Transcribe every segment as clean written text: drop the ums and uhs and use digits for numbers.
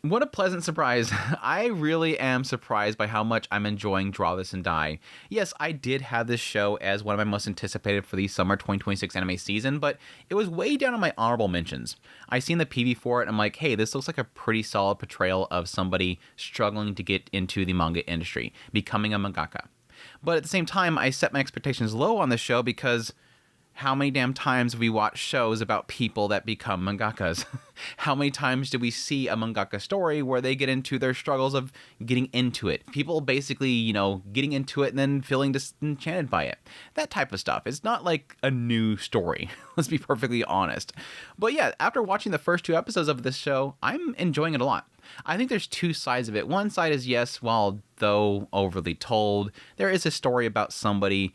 What a pleasant surprise. I really am surprised by how much I'm enjoying Draw This and Die. Yes, I did have this show as one of my most anticipated for the summer 2026 anime season, but it was way down on my honorable mentions. I seen the PV for it and I'm like, hey, this looks like a pretty solid portrayal of somebody struggling to get into the manga industry, becoming a mangaka. But at the same time, I set my expectations low on this show because how many damn times have we watched shows about people that become mangakas? How many times do we see a mangaka story where they get into their struggles of getting into it? People basically, getting into it and then feeling disenchanted by it. That type of stuff. It's not like a new story. Let's be perfectly honest. But yeah, after watching the first 2 episodes of this show, I'm enjoying it a lot. I think there's 2 sides of it. One side is, yes, while though overly told, there is a story about somebody,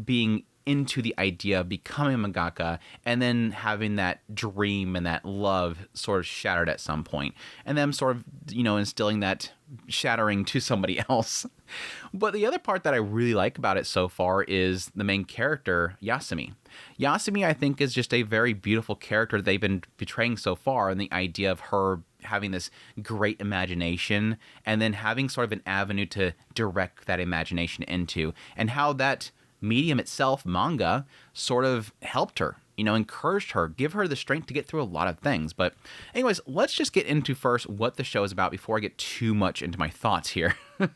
being into the idea of becoming a mangaka and then having that dream and that love sort of shattered at some point, and them sort of, instilling that shattering to somebody else. But the other part that I really like about it so far is the main character, Yasumi. Yasumi, I think, is just a very beautiful character that they've been portraying so far, and the idea of her having this great imagination and then having sort of an avenue to direct that imagination into, and how that medium itself, manga, sort of helped her, encouraged her, give her the strength to get through a lot of things. But anyways, let's just get into first what the show is about before I get too much into my thoughts here. But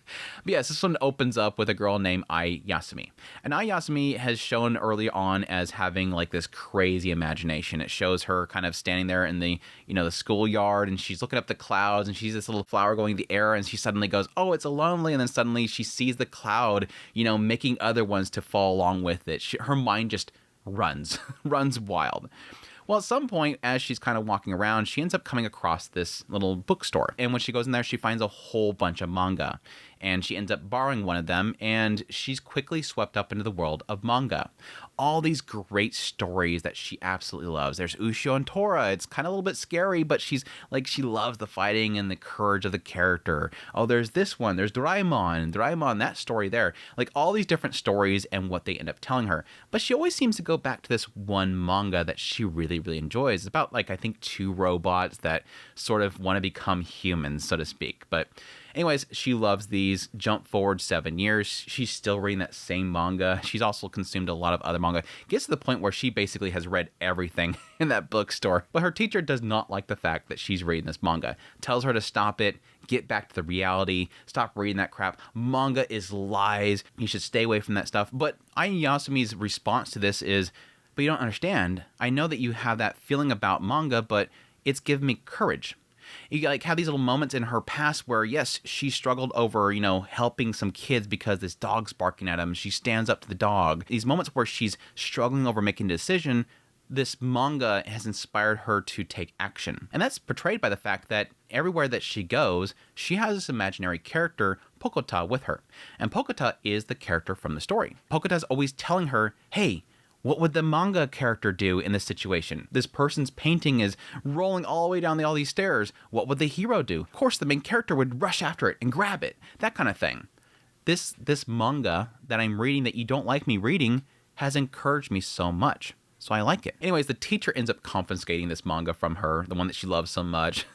yes, this one opens up with a girl named Ai Yasumi. And Ai Yasumi has shown early on as having like this crazy imagination. It shows her kind of standing there in the, the schoolyard, and she's looking up the clouds, and she's this little flower going in the air, and she suddenly goes, oh, it's a lonely, and then suddenly she sees the cloud, making other ones to fall along with it. Her mind just runs wild. Well, at some point, as she's kind of walking around, she ends up coming across this little bookstore. And when she goes in there, she finds a whole bunch of manga. And she ends up borrowing one of them, and she's quickly swept up into the world of manga. All these great stories that she absolutely loves. There's Ushio and Tora. It's kind of a little bit scary, but she loves the fighting and the courage of the character. Oh, there's this one. There's Doraemon, that story there. Like all these different stories and what they end up telling her. But she always seems to go back to this one manga that she really, really enjoys. It's about, I think 2 robots that sort of want to become humans, so to speak. But anyways, she loves these. Jump forward 7 years. She's still reading that same manga. She's also consumed a lot of other manga. Gets to the point where she basically has read everything in that bookstore. But her teacher does not like the fact that she's reading this manga. Tells her to stop it, get back to the reality, stop reading that crap. Manga is lies. You should stay away from that stuff. But Ai Yasumi's response to this is, but you don't understand. I know that you have that feeling about manga, but it's given me courage. You have these little moments in her past where, yes, she struggled over, helping some kids because this dog's barking at them. She stands up to the dog. These moments where she's struggling over making a decision, this manga has inspired her to take action. And that's portrayed by the fact that everywhere that she goes, she has this imaginary character, Pokota, with her. And Pokota is the character from the story. Pokota's always telling her, hey, what would the manga character do in this situation? This person's painting is rolling all the way down all these stairs. What would the hero do? Of course, the main character would rush after it and grab it. That kind of thing. This manga that I'm reading that you don't like me reading has encouraged me so much. So I like it. Anyways, the teacher ends up confiscating this manga from her, the one that she loves so much.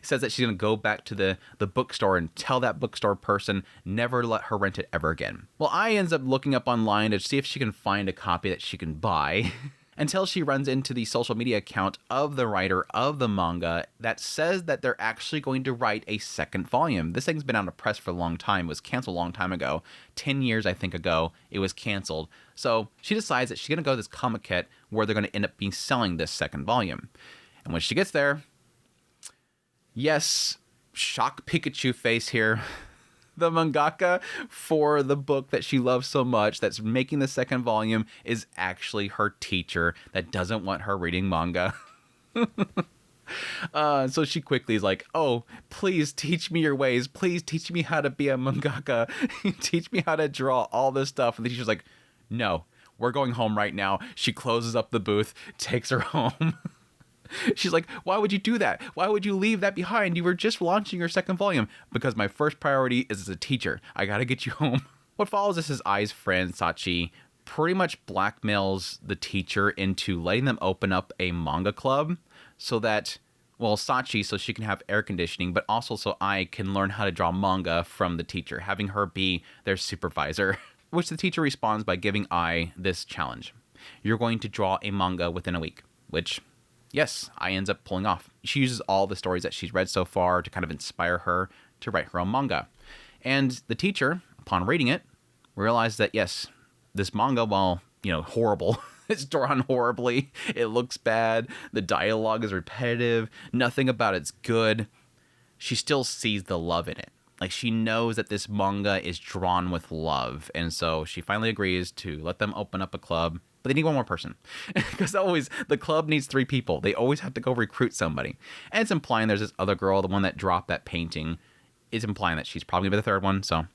Says that she's going to go back to the bookstore and tell that bookstore person never let her rent it ever again. Well, I ends up looking up online to see if she can find a copy that she can buy until she runs into the social media account of the writer of the manga that says that they're actually going to write a second volume. This thing's been out of press for a long time. It was canceled a long time ago. 10 years, I think, ago, it was canceled. So she decides that she's going to go to this Comic-Con where they're going to end up selling this second volume. And when she gets there, yes, shock Pikachu face here. The mangaka for the book that she loves so much that's making the second volume is actually her teacher that doesn't want her reading manga. So she quickly is like, oh, please teach me your ways. Please teach me how to be a mangaka. Teach me how to draw all this stuff. And the teacher's like, no, we're going home right now. She closes up the booth, takes her home. She's like, why would you do that? Why would you leave that behind? You were just launching your second volume. Because my first priority is as a teacher. I gotta get you home. What follows this is Ai's friend, Sachi, pretty much blackmails the teacher into letting them open up a manga club so that well, Sachi so she can have air conditioning, but also so I can learn how to draw manga from the teacher, having her be their supervisor. Which the teacher responds by giving I this challenge. You're going to draw a manga within a week, which, yes, I ends up pulling off. She uses all the stories that she's read so far to kind of inspire her to write her own manga. And the teacher, upon reading it, realized that, yes, this manga, while, horrible, it's drawn horribly, it looks bad, the dialogue is repetitive, nothing about it's good, she still sees the love in it. Like, she knows that this manga is drawn with love, and so she finally agrees to let them open up a club. But they need one more person, because the club needs 3 people. They always have to go recruit somebody. And it's implying there's this other girl, the one that dropped that painting, is implying that she's probably going to be the third one. So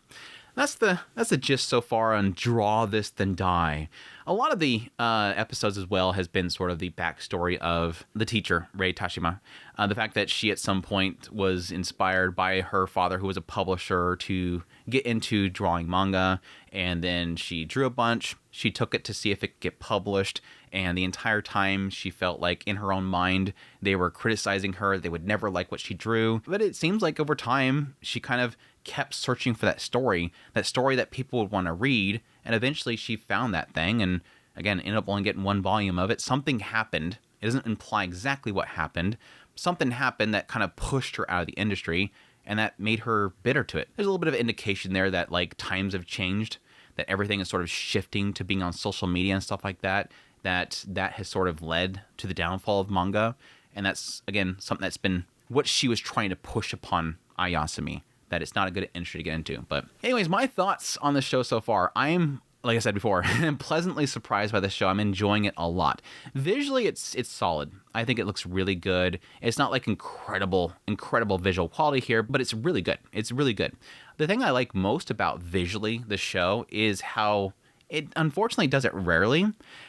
that's the gist so far on Draw This Then Die. A lot of the episodes as well has been sort of the backstory of the teacher, Rei Tashima. The fact that she at some point was inspired by her father, who was a publisher, to get into drawing manga, and then she drew a bunch. She took it to see if it could get published, and the entire time she felt like in her own mind they were criticizing her. They would never like what she drew. But it seems like over time she kind of kept searching for that story that people would want to read, and eventually she found that thing, and again ended up only getting 1 volume of it. Something happened. It doesn't imply exactly what happened. Something happened that kind of pushed her out of the industry, and that made her bitter to it. There's a little bit of indication there that like times have changed, that everything is sort of shifting to being on social media and stuff like that, that has sort of led to the downfall of manga. And that's, again, something that's been what she was trying to push upon Ayasumi, that it's not a good industry to get into. But anyways, my thoughts on the show so far. I'm, like I said before, I'm pleasantly surprised by this show. I'm enjoying it a lot. Visually, it's solid. I think it looks really good. It's not like incredible visual quality here, but it's really good. It's really good. The thing I like most about visually the show is how it unfortunately does it rarely,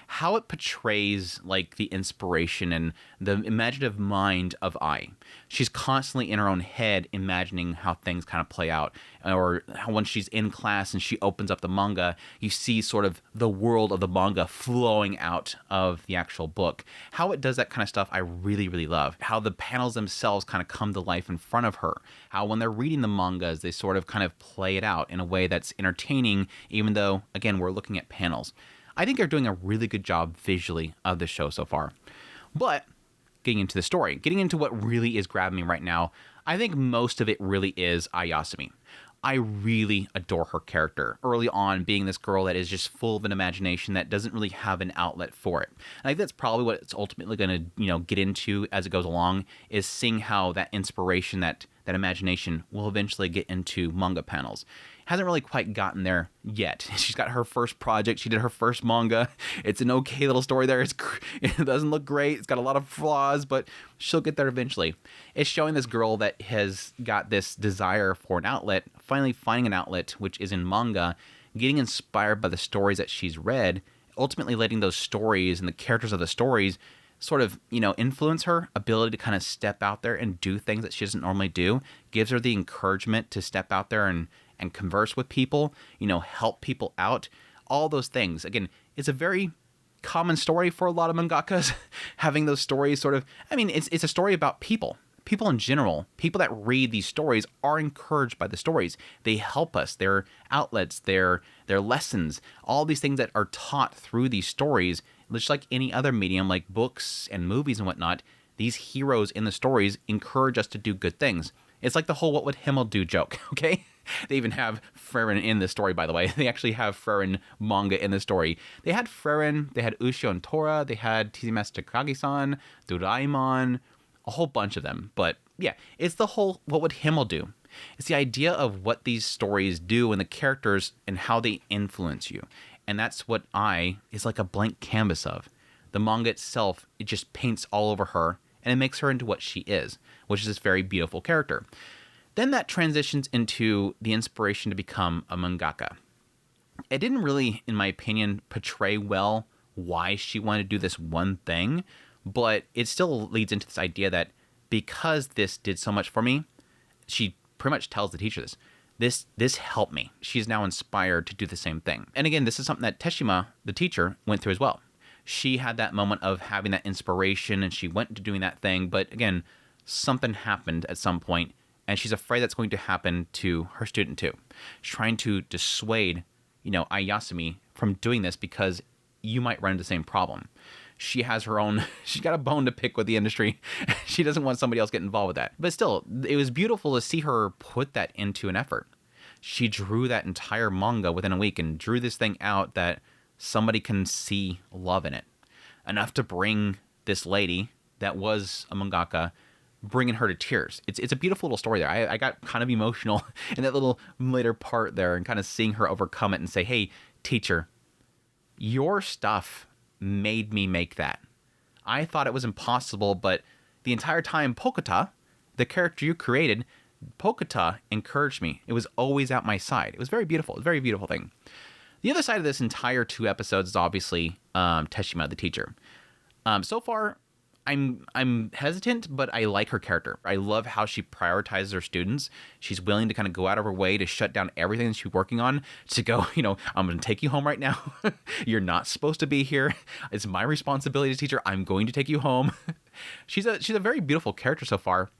how it portrays like the inspiration and the imaginative mind of Ai. She's constantly in her own head imagining how things kind of play out, or how when she's in class and she opens up the manga, you see sort of the world of the manga flowing out of the actual book. How it does that kind of stuff I really, really love. How the panels themselves kind of come to life in front of her. How when they're reading the mangas, they sort of kind of play it out in a way that's entertaining, even though, again, we're looking at panels. I think they're doing a really good job visually of the show so far. But getting into the story, getting into what really is grabbing me right now, I think most of it really is Ayasumi. I really adore her character. Early on, being this girl that is just full of an imagination that doesn't really have an outlet for it. And I think that's probably what it's ultimately going to, get into as it goes along, is seeing how that inspiration, that imagination will eventually get into manga panels. Hasn't really quite gotten there yet. She's got her first project. She did her first manga. It's an okay little story there. It doesn't look great. It's got a lot of flaws, but she'll get there eventually. It's showing this girl that has got this desire for an outlet, finally finding an outlet, which is in manga, getting inspired by the stories that she's read, ultimately letting those stories and the characters of the stories sort of, influence her ability to kind of step out there and do things that she doesn't normally do, gives her the encouragement to step out there and converse with people, help people out, all those things. Again, it's a very common story for a lot of mangakas, having those stories sort of, it's a story about people. People in general, people that read these stories are encouraged by the stories. They help us. They're outlets, they're lessons, all these things that are taught through these stories, just like any other medium, like books and movies and whatnot. These heroes in the stories encourage us to do good things. It's like the whole "what would Himmel do" joke, okay? They even have Frieren in this story, by the way. They actually have Frieren manga in the story. They had Frieren, they had Ushio and Tora, they had Tizumasa Takagi-san, Doraemon, a whole bunch of them. But yeah, it's the whole "what would Himmel do." It's the idea of what these stories do and the characters and how they influence you. And that's what Ai is like a blank canvas of. The manga itself, it just paints all over her, and it makes her into what she is, which is this very beautiful character. Then that transitions into the inspiration to become a mangaka. It didn't really, in my opinion, portray well why she wanted to do this one thing, but it still leads into this idea that because this did so much for me, she pretty much tells the teacher this helped me. She's now inspired to do the same thing. And again, this is something that Teshima, the teacher, went through as well. She had that moment of having that inspiration and she went to doing that thing, but again, something happened at some point, and she's afraid that's going to happen to her student too. She's trying to dissuade, Ayasumi from doing this because you might run into the same problem. She has her own, she's got a bone to pick with the industry. She doesn't want somebody else get involved with that. But still, it was beautiful to see her put that into an effort. She drew that entire manga within a week and drew this thing out that somebody can see love in it. Enough to bring this lady that was a mangaka, bringing her to tears. It's a beautiful little story there. I got kind of emotional in that little later part there and kind of seeing her overcome it and say, hey, teacher, your stuff made me make that. I thought it was impossible, but the entire time Pokota, the character you created, Pokota encouraged me. It was always at my side. It was very beautiful. It was a very beautiful thing. The other side of this entire 2 episodes is obviously Teshima, the teacher. So far, I'm hesitant, but I like her character. I love how she prioritizes her students. She's willing to kind of go out of her way to shut down everything that she's working on to go, I'm going to take you home right now. You're not supposed to be here. It's my responsibility to teach her. I'm going to take you home. She's a very beautiful character so far.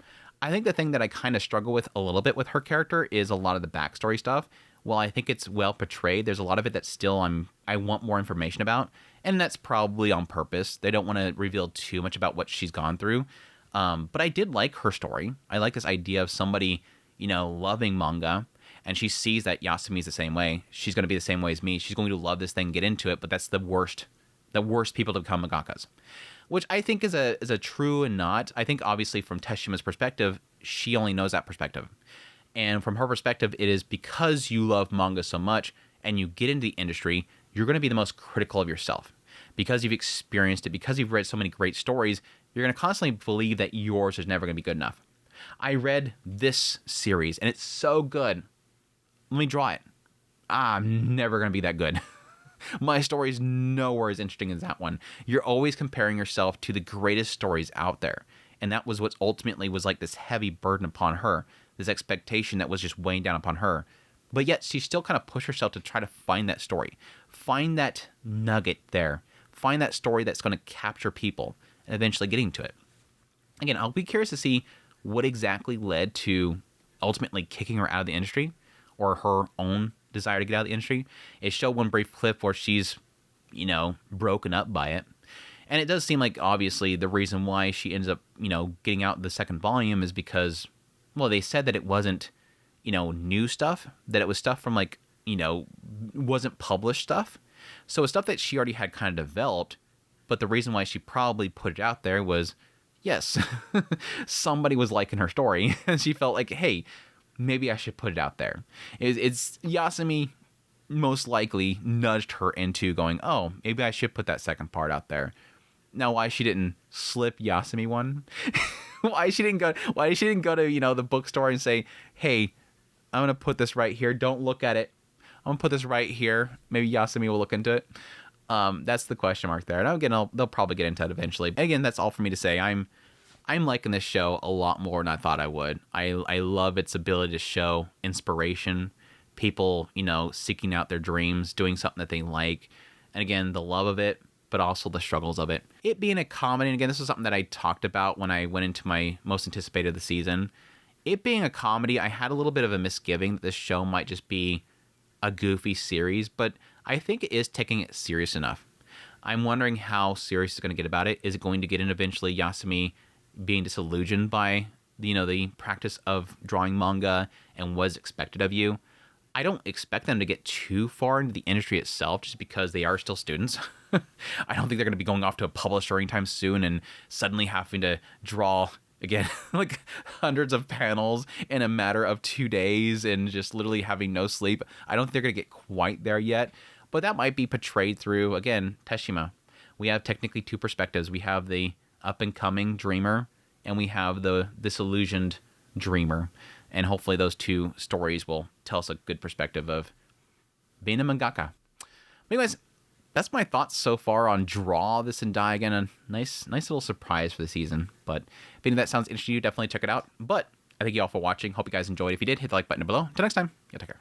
I think the thing that I kind of struggle with a little bit with her character is a lot of the backstory stuff. While I think it's well portrayed, there's a lot of it that still I want more information about. And that's probably on purpose. They don't want to reveal too much about what she's gone through. But I did like her story. I like this idea of somebody, loving manga. And she sees that Yasumi's the same way. She's going to be the same way as me. She's going to love this thing, get into it. But that's the worst people to become mangakas. Which I think is a true and not. I think obviously from Teshima's perspective, she only knows that perspective. And from her perspective, it is because you love manga so much and you get into the industry, you're going to be the most critical of yourself. Because you've experienced it, because you've read so many great stories, you're going to constantly believe that yours is never going to be good enough. I read this series, and it's so good. Let me draw it. I'm never going to be that good. My story is nowhere as interesting as that one. You're always comparing yourself to the greatest stories out there. And that was what ultimately was like this heavy burden upon her, this expectation that was just weighing down upon her. But yet she still kind of pushed herself to try to find that story, find that nugget there, find that story that's going to capture people and eventually getting to it. Again, I'll be curious to see what exactly led to ultimately kicking her out of the industry or her own desire to get out of the industry. It showed one brief clip where she's, broken up by it. And it does seem like, obviously, the reason why she ends up, getting out the second volume is because, well, they said that it wasn't, new stuff, that it was stuff from, wasn't published stuff. So it's stuff that she already had kind of developed, but the reason why she probably put it out there was, yes, somebody was liking her story, and she felt like, hey, maybe I should put it out there. It's Yasumi most likely nudged her into going, oh, maybe I should put that second part out there. Now, why she didn't slip Yasumi one? why she didn't go to, the bookstore and say, hey, I'm going to put this right here. Don't look at it. I'm going to put this right here. Maybe Yasumi will look into it. That's the question mark there. And again, they'll probably get into it eventually. Again, that's all for me to say. I'm liking this show a lot more than I thought I would. I love its ability to show inspiration, people, seeking out their dreams, doing something that they like. And again, the love of it, but also the struggles of it. It being a comedy, and again, this is something that I talked about when I went into my most anticipated of the season. It being a comedy, I had a little bit of a misgiving that this show might just be a goofy series, but I think it is taking it serious enough. I'm wondering how serious it's going to get about it. Is it going to get in eventually Yasumi being disillusioned by the practice of drawing manga and what's expected of you? I don't expect them to get too far into the industry itself just because they are still students. I don't think they're going to be going off to a publisher anytime soon and suddenly having to draw, again, like hundreds of panels in a matter of 2 days and just literally having no sleep. I don't think they're going to get quite there yet, but that might be portrayed through, again, Teshima. We have technically 2 perspectives. We have the up-and-coming dreamer, and we have the disillusioned dreamer. And hopefully those 2 stories will tell us a good perspective of being a mangaka. But anyways, that's my thoughts so far on Draw This and Die. Again, a nice little surprise for the season. But if any of that sounds interesting to you, definitely check it out. But I thank you all for watching. Hope you guys enjoyed. If you did, hit the like button below. Until next time, take care.